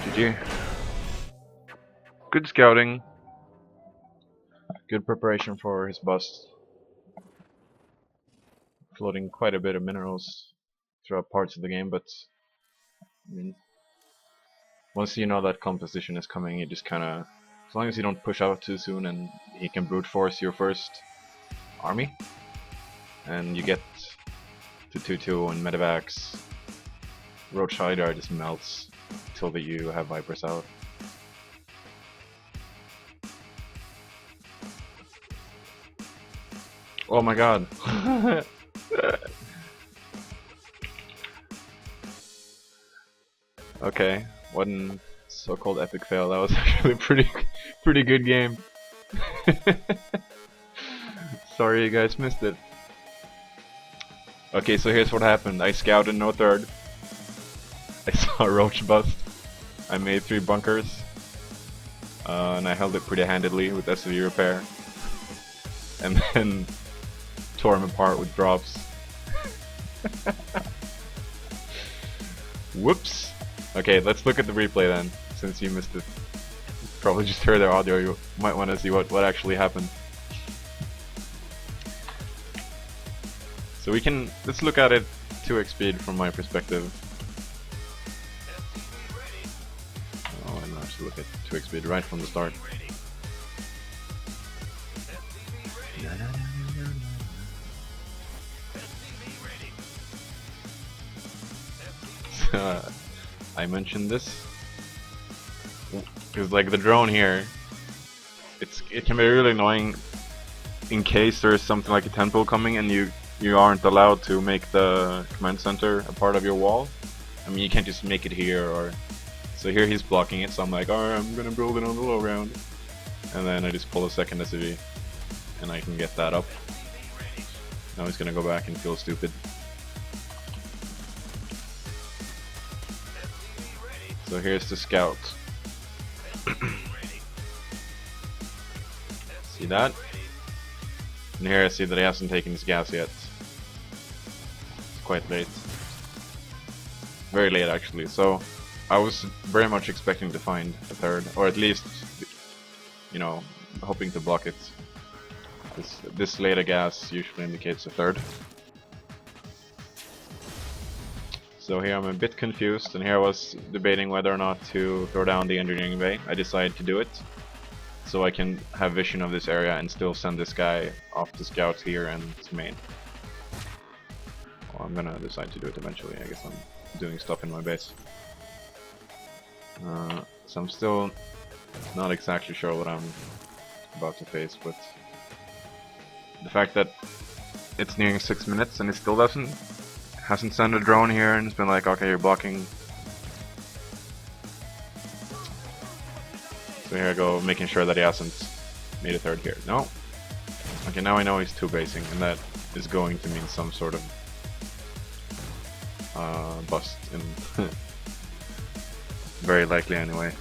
GG. Good scouting. Good preparation for his bust. Floating quite a bit of minerals throughout parts of the game, but I mean, once you know that composition is coming, you just kinda, as long as you don't push out too soon and he can brute force your first army, and you get to 2-2 and medevacs, Roach Hydra just melts until you have Vipers out. Oh my god. Okay, one so-called epic fail. That was actually a pretty good game. Sorry you guys missed it. Okay, so here's what happened. I scouted no third. I saw a roach bust. I made 3 bunkers. And I held it pretty handedly with SCV repair. And then tore him apart with drops. Whoops. Okay, let's look at the replay then, since you missed it. Probably just heard their audio, you might want to see what actually happened. So let's look at it 2x speed from my perspective. Oh, I'm actually look at 2x speed right from the start. I mentioned this because like the drone here, it can be really annoying in case there's something like a temple coming and you aren't allowed to make the command center a part of your wall. I mean, you can't just make it here, or so here he's blocking it, so I'm like, alright, I'm gonna build it on the low ground, and then I just pull a second SCV and I can get that up. Now he's gonna go back and feel stupid. So here's the scout. See that? And here I see that he hasn't taken his gas yet. It's quite late. Very late actually, so I was very much expecting to find a third, or at least, you know, hoping to block it. This late a gas usually indicates a third. So here I'm a bit confused, and here I was debating whether or not to throw down the engineering bay. I decided to do it, so I can have vision of this area and still send this guy off to scouts here and to main. Well, I'm gonna decide to do it eventually. I guess I'm doing stuff in my base. So I'm still not exactly sure what I'm about to face, but the fact that it's nearing 6 minutes and it still hasn't sent a drone here, and it's been like, okay, you're blocking. So here I go, making sure that he hasn't made a third here. No. Okay, now I know he's 2-basing, and that is going to mean some sort of bust, in very likely anyway.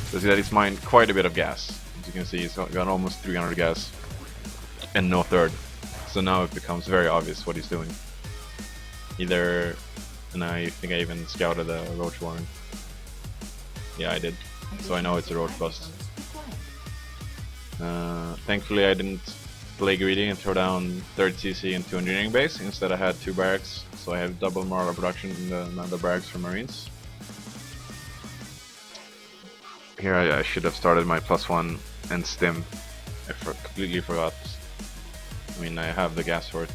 So see that he's mined quite a bit of gas. As you can see, he's got almost 300 gas and no third. So now it becomes very obvious what he's doing. Either, and I think I even scouted the roach warren. Yeah, I did. So I know it's a roach bust. Thankfully I didn't play greedy and throw down 3rd CC into engineering base. Instead I had 2 barracks, so I have double moral production in the barracks for marines. Here I should have started my +1 and stim. I completely forgot. I mean, I have the gas for it.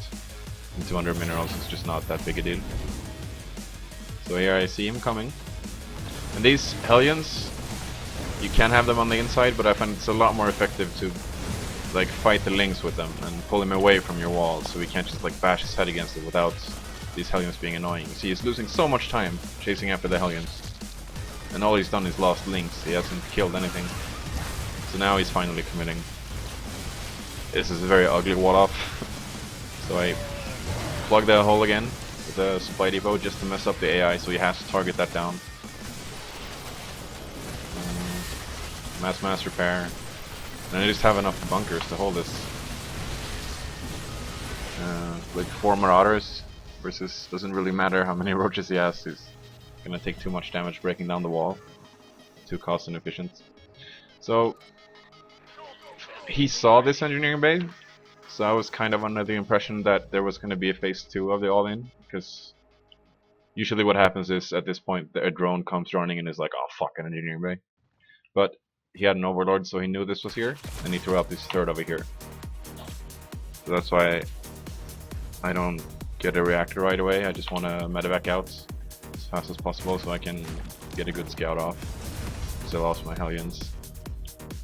And 200 minerals, it's just not that big a deal. So here I see him coming. And these Hellions, you can have them on the inside, but I find it's a lot more effective to like fight the links with them and pull him away from your wall, so he can't just like bash his head against it without these Hellions being annoying. See, he's losing so much time chasing after the Hellions. And all he's done is lost links, he hasn't killed anything. So now he's finally committing. This is a very ugly wall off. So I plug the hole again with the supply depot just to mess up the AI, so he has to target that down. Mass repair. And I just have enough bunkers to hold this. Like 4 marauders versus, doesn't really matter how many roaches he has, he's gonna take too much damage breaking down the wall. Too cost inefficient. So he saw this engineering bay, so I was kind of under the impression that there was gonna be a phase 2 of the all-in, because usually what happens is at this point a drone comes running and is like, oh fuck, an engineering bay. But he had an overlord, so he knew this was here, and he threw out this third over here. So that's why I don't get a reactor right away. I just want to medevac out as fast as possible so I can get a good scout off. Still lost my Hellions.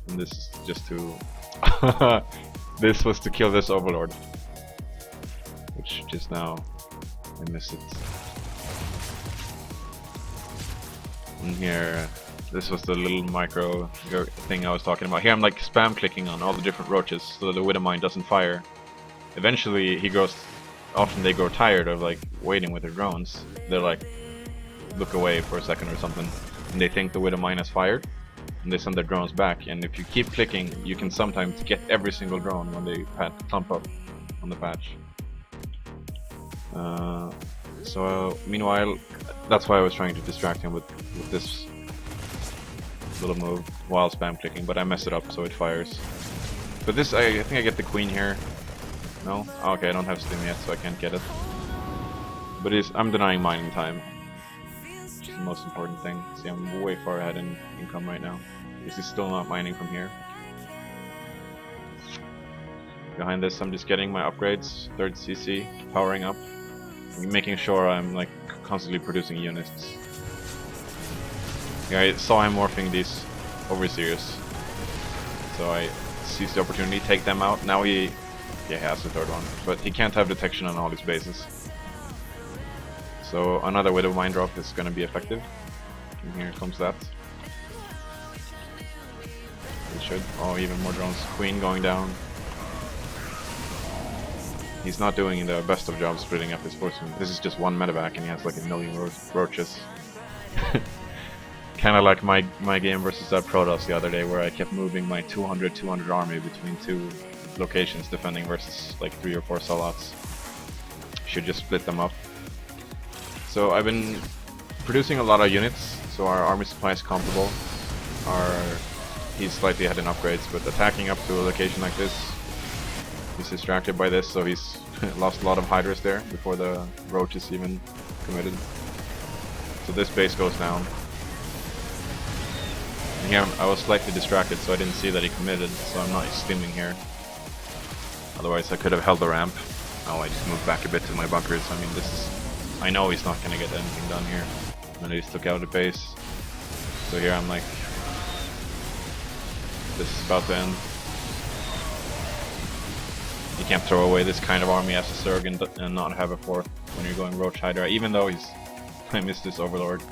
And this is just to... this was to kill this overlord. Which just now, I missed it. And here, this was the little micro thing I was talking about. Here I'm like spam clicking on all the different roaches so that the Widowmine doesn't fire. Eventually he grows, often they grow tired of like waiting with their drones. They're like, look away for a second or something, and they think the Widowmine has fired, and they send their drones back. And if you keep clicking, you can sometimes get every single drone when they clump up on the patch. So meanwhile, that's why I was trying to distract him with this little move while spam clicking, but I messed it up so it fires. But this, I think I get the queen here. No? Oh, okay, I don't have stim yet, so I can't get it. But I'm denying mining time, which is the most important thing. See, I'm way far ahead in income right now, because he's still not mining from here. Behind this, I'm just getting my upgrades, 3rd CC, powering up, making sure I'm like constantly producing units. Yeah, I saw him morphing these overseers, so I seized the opportunity, take them out. Now he has the 3rd one, but he can't have detection on all his bases. So another Widowmine drop is going to be effective. And here comes that. It should. Oh, even more drones. Queen going down. He's not doing the best of jobs splitting up his forces. This is just one medevac and he has like a million roaches. Kinda like my game versus that Protoss the other day, where I kept moving my 200 army between 2 locations defending versus like 3 or 4 Salats. Should just split them up. So I've been producing a lot of units, so our army supply is comparable. He's slightly ahead in upgrades, but attacking up to a location like this, he's distracted by this, so he's lost a lot of Hydras there before the roach is even committed. So this base goes down. And here I was slightly distracted, so I didn't see that he committed, so I'm not stimming here. Otherwise I could have held the ramp. Oh, I just moved back a bit to my bunkers. I mean, this is... I know he's not gonna get anything done here. And he just took out the base. So here I'm like... this is about to end. You can't throw away this kind of army as a Zerg and not have a 4th when you're going Roach Hydra, even though I missed this Overlord.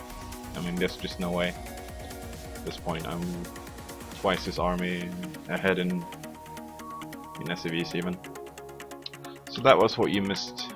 I mean, there's just no way. At this point, I'm twice his army ahead in SCVs even. So that was what you missed